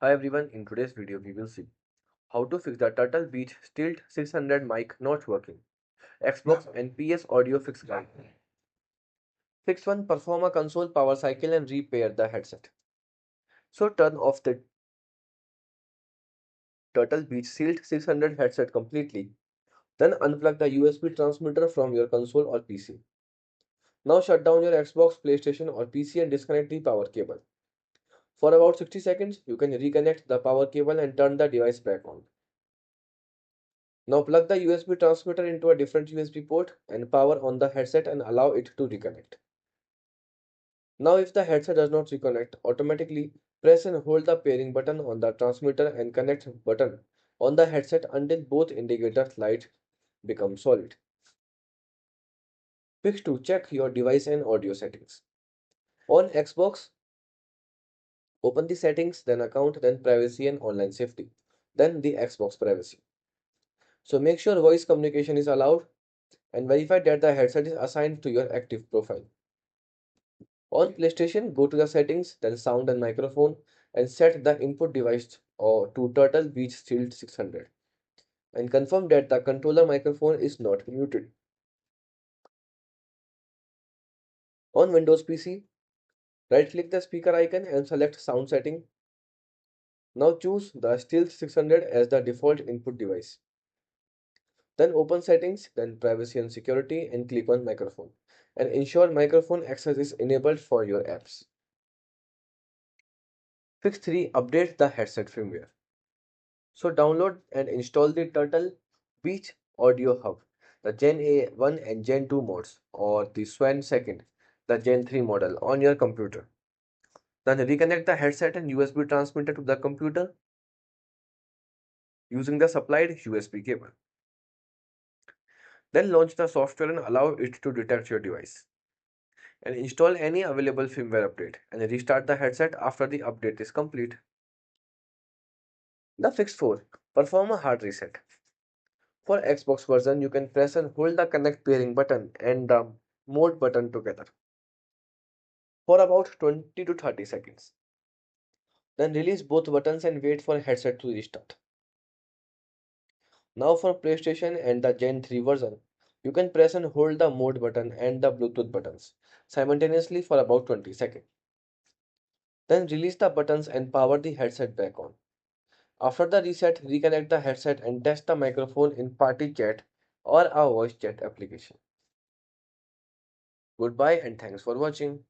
Hi everyone, in today's video we will see how to fix the Turtle Beach Stilt 600 mic not working, Xbox and PS audio fix guide. Fix 1, perform a console power cycle and repair the headset. So turn off the Turtle Beach Stilt 600 headset completely. Then unplug the USB transmitter from your console or PC. Now shut down your Xbox, PlayStation or PC and disconnect the power cable. For about 60 seconds, you can reconnect the power cable and turn the device back on. Now plug the USB transmitter into a different USB port and power on the headset and allow it to reconnect. Now if the headset does not reconnect, automatically press and hold the pairing button on the transmitter and connect button on the headset until both indicator lights become solid. Fix 2. Check your device and audio settings. On Xbox, open the settings, then account, then privacy and online safety, then the Xbox privacy. So make sure voice communication is allowed and verify that the headset is assigned to your active profile. On PlayStation, go to the settings, then sound and microphone, and set the input device or to Turtle Beach Shield 600, and confirm that the controller microphone is not muted. On Windows PC, right-click the speaker icon and select sound setting. Now choose the Still 600 as the default input device. Then open settings, then privacy and security, and click on microphone. And ensure microphone access is enabled for your apps. Fix 3. Update the headset firmware. So download and install the Turtle Beach Audio Hub, the Gen A1 and Gen 2 modes, or the Swan 2nd, the Gen 3 model on your computer. Then reconnect the headset and USB transmitter to the computer using the supplied USB cable. Then launch the software and allow it to detect your device. And install any available firmware update and restart the headset after the update is complete. The fix 4. Perform a hard reset. For Xbox version, you can press and hold the connect pairing button and the mode button together for about 20 to 30 seconds. Then release both buttons and wait for headset to restart. Now for PlayStation and the Gen 3 version, you can press and hold the mode button and the Bluetooth buttons simultaneously for about 20 seconds. Then release the buttons and power the headset back on. After the reset, reconnect the headset and test the microphone in party chat or a voice chat application. Goodbye and thanks for watching.